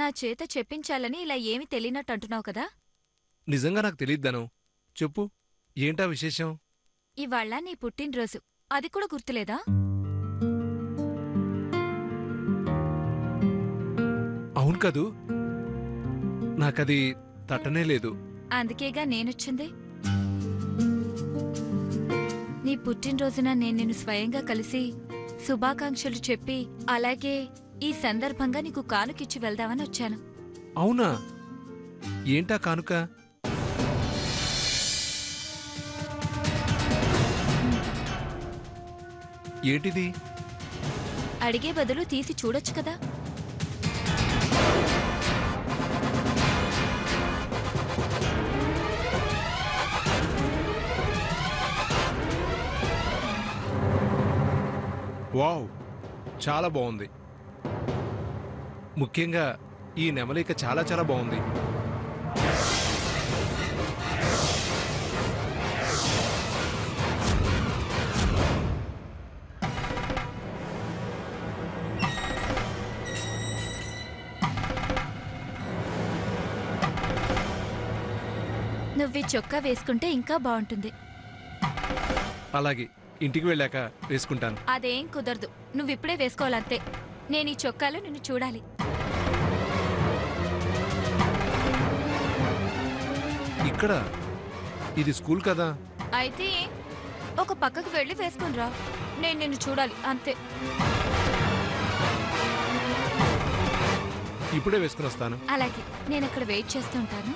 నా చేత చెప్పించాలని ఇలా ఏమీ తెలియనట్టు అంటున్నావు కదా? నిజంగా నాకు తెలియద్దను. చెప్పు, ఏంటా విశేషం? ఇవాళ నీ పుట్టినరోజు, అది కూడా గుర్తులేదా? అవును కదూ, నాకది తట్టనే లేదు. అందుకేగా నేనొచ్చింది. నీ పుట్టినరోజున నేను నిన్ను స్వయంగా కలిసి శుభాకాంక్షలు చెప్పి అలాగే ఈ సందర్భంగా నీకు కానుకిచ్చి వెళ్దామని వచ్చాను. అవునా? ఏంటా కానుక? ఏంటిది? అడిగే బదులు తీసి చూడొచ్చు కదా. వావ్, చాలా బాగుంది. ముఖ్యంగా ఈ నెమలిక చాలా చాలా బాగుంది. నువ్వు చొక్కా వేసుకుంటే ఇంకా బాగుంటుంది. అలాగే, ఇంటికి వెళ్ళాక వేసుకుంటాను. అదేం కుదరదు, నువ్విప్పుడే వేసుకోవాలంతే. నేను ఈ చొక్కాలో నిన్ను చూడాలి. ఇక్కడ ఇది స్కూల్ కదా. అయితే ఒక పక్కకు వెళ్ళి వేసుకునిరా, నేను నిన్ను చూడాలి అంతే. ఇప్పుడే వేసుకుని వస్తాను. అలాగే, నేను అక్కడ వెయిట్ చేస్తూ ఉంటాను.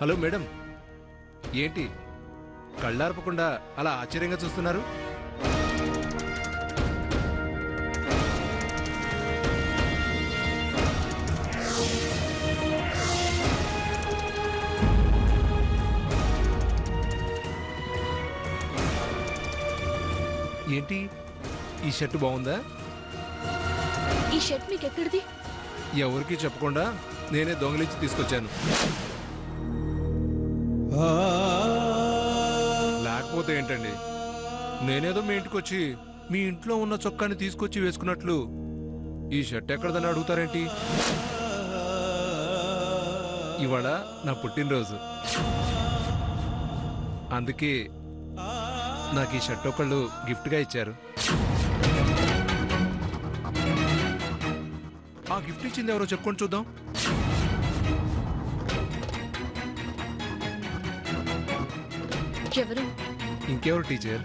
హలో మేడం, ఏంటి కళ్ళార్పకుండా అలా ఆశ్చర్యంగా చూస్తున్నారు? ఏంటి, ఈ షర్టు బాగుందా? ఈ షర్ట్ మీకెక్కడిది? ఎవరికీ చెప్పకుండా నేనే దొంగిలించి తీసుకొచ్చాను. లేకపోతే ఏంటండి, నేనేదో మీ ఇంటికి వచ్చి మీ ఇంట్లో ఉన్న చొక్కాని తీసుకొచ్చి వేసుకున్నట్లు ఈ షర్ట్ ఎక్కడదని అడుగుతారేంటి? ఇవాళ నా పుట్టినరోజు, అందుకే నాకు ఈ షర్ట్ ఒకళ్ళు గిఫ్ట్గా ఇచ్చారు. ఆ గిఫ్ట్ ఇచ్చింది ఎవరో చెప్పుకొని చూద్దాం. ఎవరు? ఇంకెవరు టీచర్,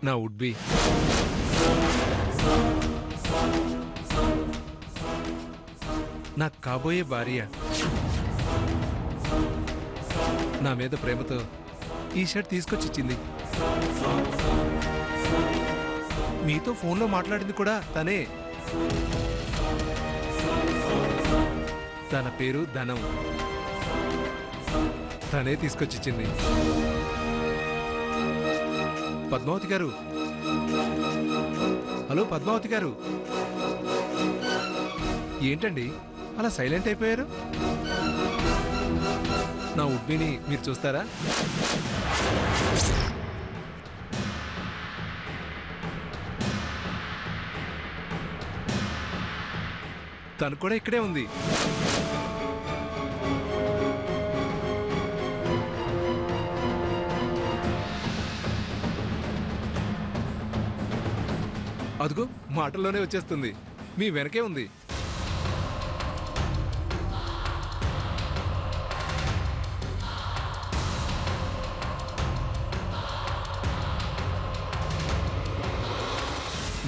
నా వుడ్ బి. నా కాబోయే భార్య నా మీద ప్రేమతో ఈ షర్ట్ తీసుకొచ్చి ఇచ్చింది. మీతో ఫోన్లో మాట్లాడింది కూడా తనే. తన పేరు ధనం. తనే తీసుకొచ్చిచ్చింది. పద్మావతి గారు, హలో పద్మావతి గారు, ఏంటండి అలా సైలెంట్ అయిపోయారు? నా ఉడ్బిని మీరు చూస్తారా? తను కూడా ఇక్కడే ఉంది. అదిగో మాటల్లోనే వచ్చేస్తుంది, మీ వెనకే ఉంది.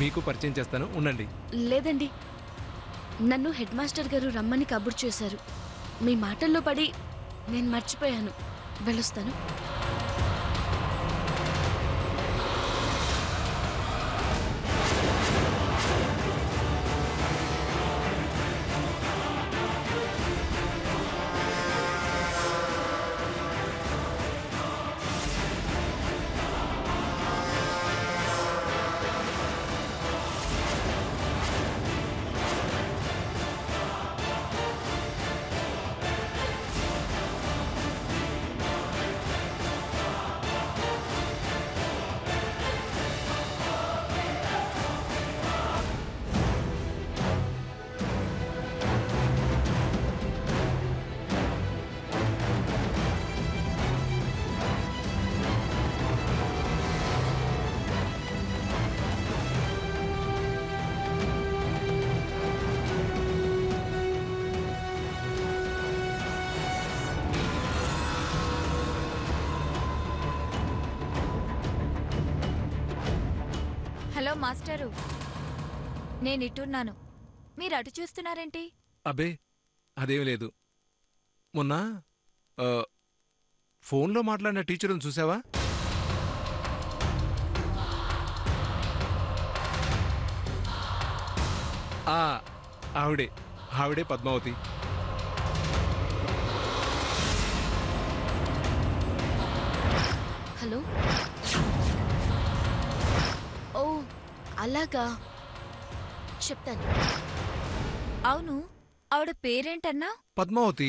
మీకు పరిచయం చేస్తాను, ఉండండి. లేదండి, నన్ను హెడ్ మాస్టర్ గారు రమ్మని కబురు చేశారు. మీ మాటల్లో పడి నేను మర్చిపోయాను. వెళ్ళొస్తాను. హలో మాస్టరు, నేను ఇటున్నాను, మీరు అటు చూస్తున్నారేంటి? అబ్బే అదేమీ లేదు. మొన్న ఫోన్లో మాట్లాడిన టీచర్ని చూసావా? ఆవిడే పద్మావతి. హలో. ఓ అలాగా, చెప్తాను. అవును, ఆవిడ పేరేంటన్నా? పద్మావతి.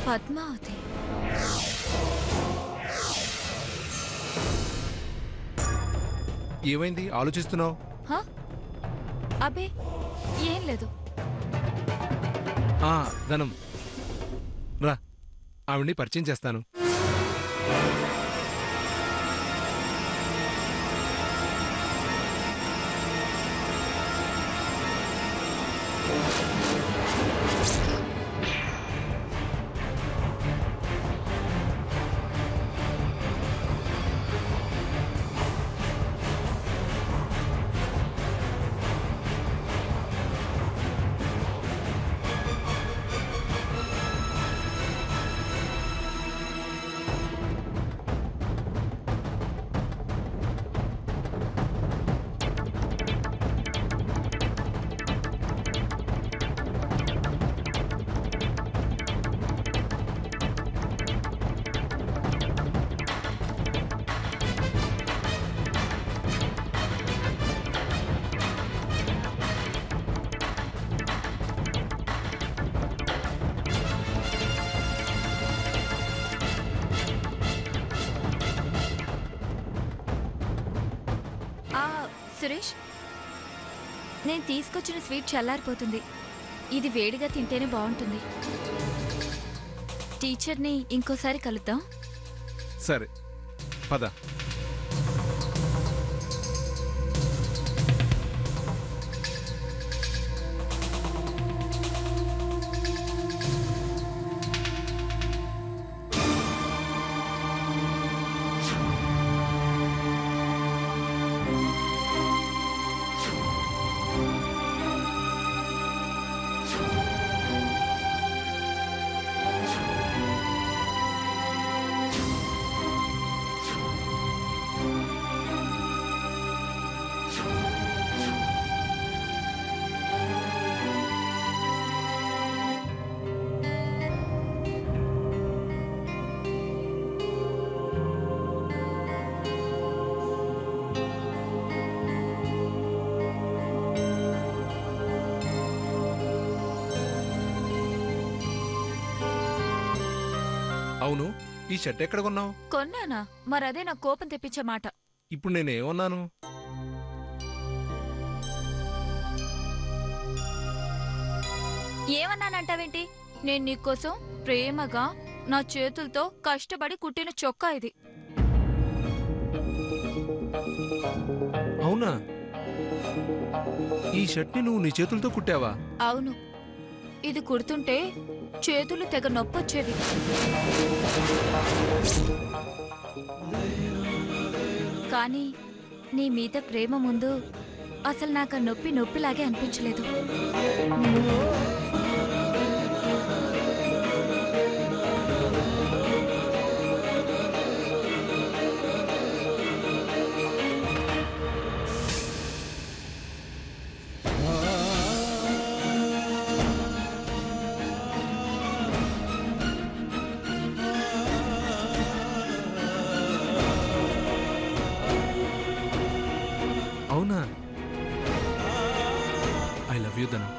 పద్మావతి. ఏమైంది, ఆలోచిస్తున్నావు? అబ్బే ఏం లేదు. ధనం రా, ఆవిడ్ని పరిచయం చేస్తాను. సురేష్, నేను తీసుకొచ్చిన స్వీట్ చల్లారిపోతుంది. ఇది వేడిగా తింటేనే బాగుంటుంది. టీచర్ని ఇంకోసారి కలుద్దాం. సరే పద. అవును, ఈ షర్ట్ ఎక్కడ కొన్నావు? కొన్నానా? మరదే నాకు కోపం తెప్పించే మాట. ఇప్పుడు నేనేమన్నాను? ఏమన్నానంటావేంటి? నేను నీకోసం ప్రేమగా నా చేతులతో కష్టపడి కుట్టిన చొక్కా ఇది. అవునా? ఈ షర్ట్ని నువ్వు నీ చేతులతో కుట్టావా? అవును, ఇది కుడుతుంటే చేతులు తెగ నొప్పొచ్చేవి. కానీ నీ మీద ప్రేమ ముందు అసలు నాకు నొప్పి నొప్పిలాగే అనిపించలేదు. అవునా? ఐ లవ్ యూ ధను.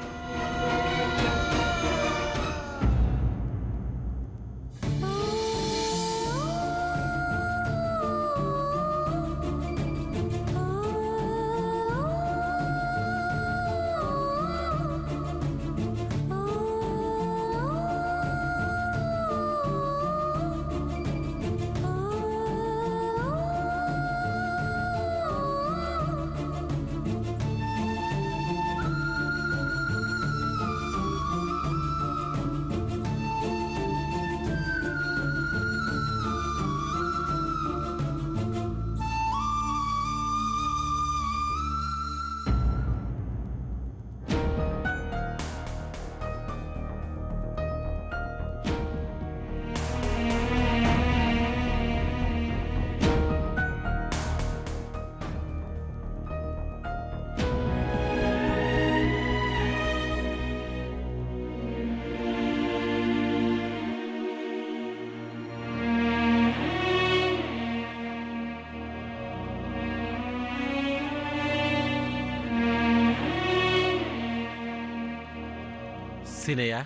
సినయ్య,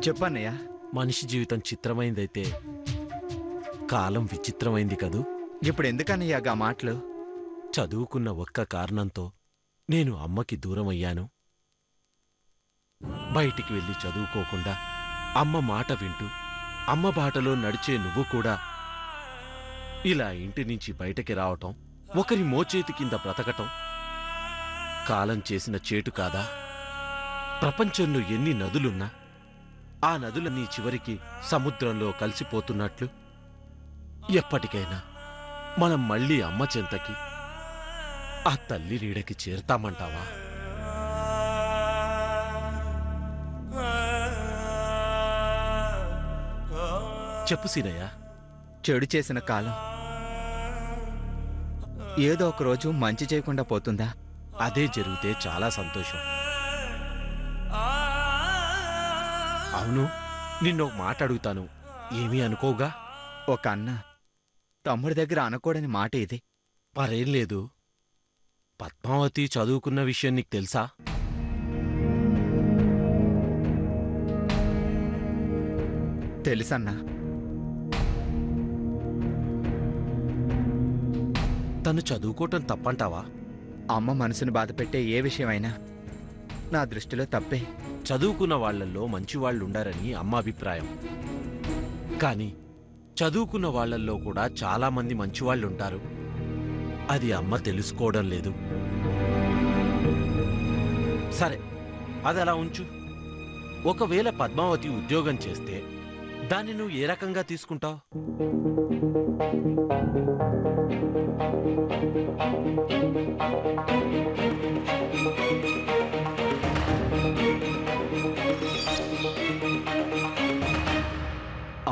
చెప్పన్నయ్య. మనిషి జీవితం చిత్రమైందైతే కాలం విచిత్రమైంది కదూ. ఇప్పుడు ఎందుకన్నయ్యా గా మాటలు? చదువుకున్న ఒక్క కారణంతో నేను అమ్మకి దూరమయ్యాను. బయటికి వెళ్ళి చదువుకోకుండా అమ్మ మాట వింటూ అమ్మ బాటలో నడిచే నువ్వు కూడా ఇలా ఇంటి నుంచి బయటకి రావటం, ఒకరి మోచేతి కింద బ్రతకటం కాలం చేసిన చేటు కాదా? ప్రపంచంలో ఎన్ని నదులున్నా ఆ నదులన్నీ చివరికి సముద్రంలో కలిసిపోతున్నట్లు ఎప్పటికైనా మనం మళ్ళీ అమ్మ చెంతకి, ఆ తల్లి నీడకి చేరతామంటావా? చెప్పు సీనయ్య. చెడు చేసిన కాలం ఏదో ఒక రోజు మంచి చేయకుండా పోతుందా? అదే జరిగితే చాలా సంతోషం. అవును, నిన్నొక మాట అడుగుతాను, ఏమీ అనుకోగా? ఒక అన్న తమ్ముడి దగ్గర అనకూడని మాట ఇది. మరేం లేదు. పద్మావతి చదువుకున్న విషయం నీకు తెలుసా? తెలుసన్నా. తను చదువుకోవటం తప్పంటావా? అమ్మ మనసును బాధపెట్టే ఏ విషయమైనా నా దృష్టిలో తప్పే. చదువుకున్న వాళ్లల్లో మంచివాళ్లుండారని అమ్మ అభిప్రాయం. కాని చదువుకున్న వాళ్లల్లో కూడా చాలామంది మంచివాళ్లుంటారు. అది అమ్మ తెలుసుకోవడం లేదు. సరే, అది అలా ఉంచు. ఒకవేళ పద్మావతి ఉద్యోగం చేస్తే దాన్ని నువ్వు ఏ రకంగా తీసుకుంటావు?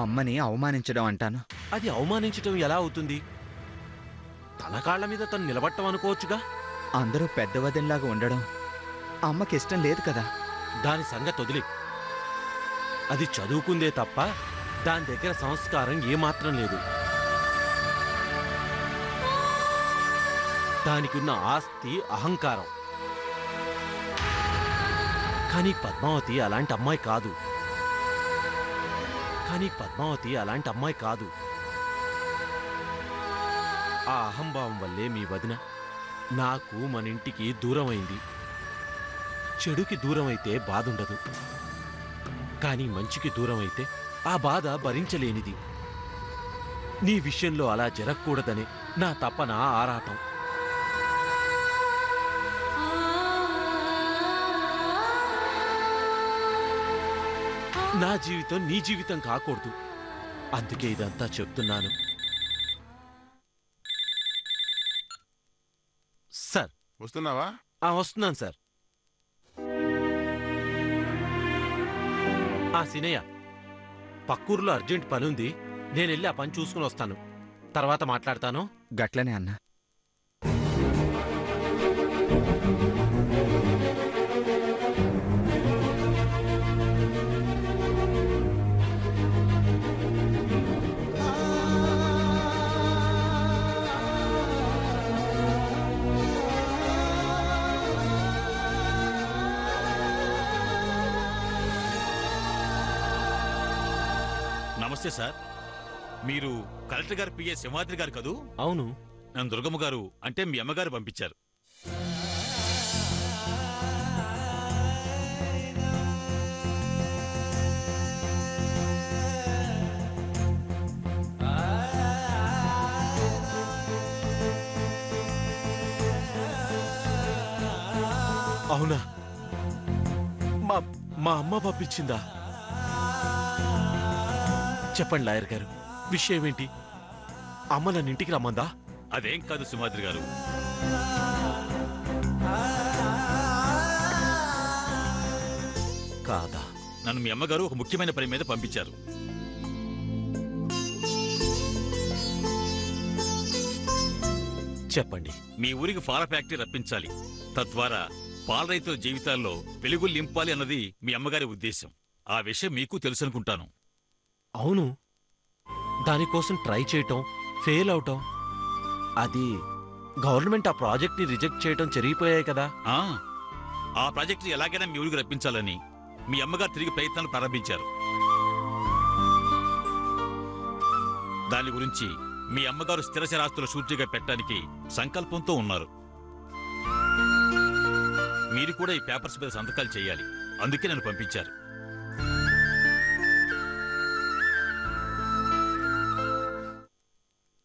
అమ్మని అవమానించడం అంటాను. అది అవమానించటం ఎలా అవుతుంది? తన కాళ్ల మీద తను నిలబట్టం అనుకోవచ్చుగా. అందరూ పెద్ద వదినలాగా ఉండడం అమ్మకిష్టం లేదు కదా. దాని సంగతి వదిలి. అది చదువుకుందే తప్ప దాని దగ్గర సంస్కారం ఏమాత్రం లేదు. దానికున్న ఆస్తి అహంకారం. కానీ పద్మావతి అలాంటి అమ్మాయి కాదు. ఆ అహంభావం వల్లే మీ వదిన నాకు మన ఇంటికి దూరమైంది. చెడుకి దూరమైతే బాధుండదు, కానీ మంచికి దూరమైతే ఆ బాధ భరించలేనిది. నీ విషయంలో అలా జరగకూడదనే నా తపన, ఆరాటం. నా జీవితం నీ జీవితం కాకూడదు, అందుకే ఇదంతా చెప్తున్నాను. సార్ వస్తున్నావా? వస్తున్నాను సార్. సినయ్య, పక్కూరులో అర్జెంట్ పనుంది, నేనెళ్ళి ఆ పని చూసుకుని వస్తాను, తర్వాత మాట్లాడతాను. గట్లనే అన్నా. నమస్తే సార్, మీరు కలెక్టర్ గారు పిఏ సింహాద్రి గారు కదూ? అవును. నన్ను దుర్గమ్మ గారు అంటే మీ అమ్మగారు పంపించారు. అవునా? మా అమ్మ పంపించిందా? చెప్పండి లాయర్ గారు, విషయం ఏంటి? అమ్మ నన్ను ఇంటికి రమ్మందా? అదేం కాదు సింహాద్రి గారు, కాదా? నన్ను మీ అమ్మగారు ఒక ముఖ్యమైన పని మీద పంపించారు. చెప్పండి. మీ ఊరికి పాల ఫ్యాక్టరీ రప్పించాలి, తద్వారా పాల రైతుల జీవితాల్లో వెలుగులు నింపాలి అన్నది మీ అమ్మగారి ఉద్దేశం. ఆ విషయం మీకు తెలుసనుకుంటాను. అవును, దానికోసం ట్రై చేయటం, ఫెయిల్ అవటం, అది గవర్నమెంట్ ఆ ప్రాజెక్ట్ని రిజెక్ట్ చేయటం జరిగిపోయాయి కదా. ఆ ప్రాజెక్టుని ఎలాగైనా మీ ఊరికి రప్పించాలని మీ అమ్మగారు తిరిగి ప్రయత్నాలు ప్రారంభించారు. దాని గురించి మీ అమ్మగారు స్థిరచరాస్తుల షూరిటీగా పెట్టడానికి సంకల్పంతో ఉన్నారు. మీరు కూడా ఈ పేపర్స్ మీద సంతకాలు చేయాలి, అందుకే నన్ను పంపించారు.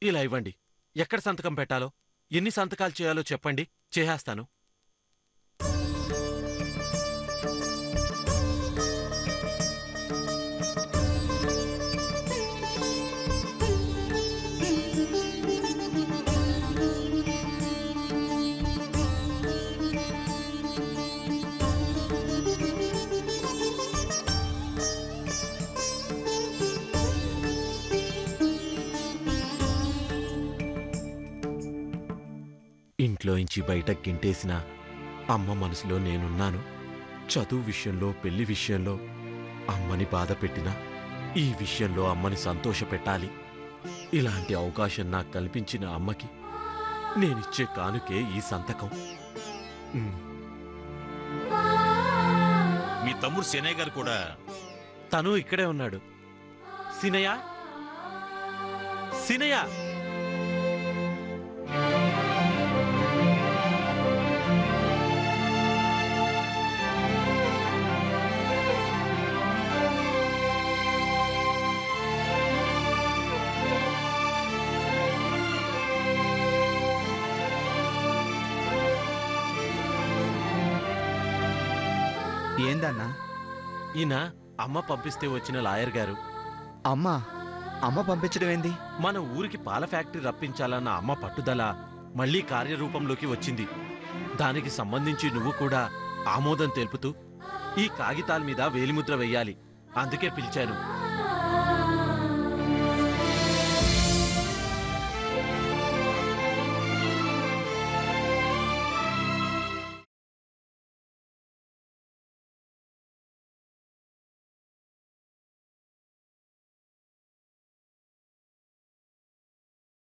ఇలా ఇవ్వండి. ఎక్కడ సంతకం పెట్టాలో, ఎన్ని సంతకాలు చేయాలో చెప్పండి, చేసేస్తాను. ఇంట్లోంచి బయటకు గింటేసిన అమ్మ మనసులో నేనున్నాను. చదువు విషయంలో, పెళ్లి విషయంలో అమ్మని బాధ పెట్టినా ఈ విషయంలో అమ్మని సంతోషపెట్టాలి. ఇలాంటి అవకాశం నాకు కల్పించిన అమ్మకి నేనిచ్చే కానుకే ఈ సంతకం. మీ తమ్ముడు సీనయ్య గారు కూడా? తను ఇక్కడే ఉన్నాడు. సీనయ్య, సీనయ్య! ఏందన్నా? ఈయన అమ్మ పంపిస్తే వచ్చిన లాయర్ గారు. అమ్మ పంపించడం ఏంది? మన ఊరికి పాల ఫ్యాక్టరీ రప్పించాలన్న అమ్మ పట్టుదల మళ్లీ కార్యరూపంలోకి వచ్చింది. దానికి సంబంధించి నువ్వు కూడా ఆమోదం తెలుపుతూ ఈ కాగితాల మీద వేలిముద్ర వెయ్యాలి, అందుకే పిలిచాను.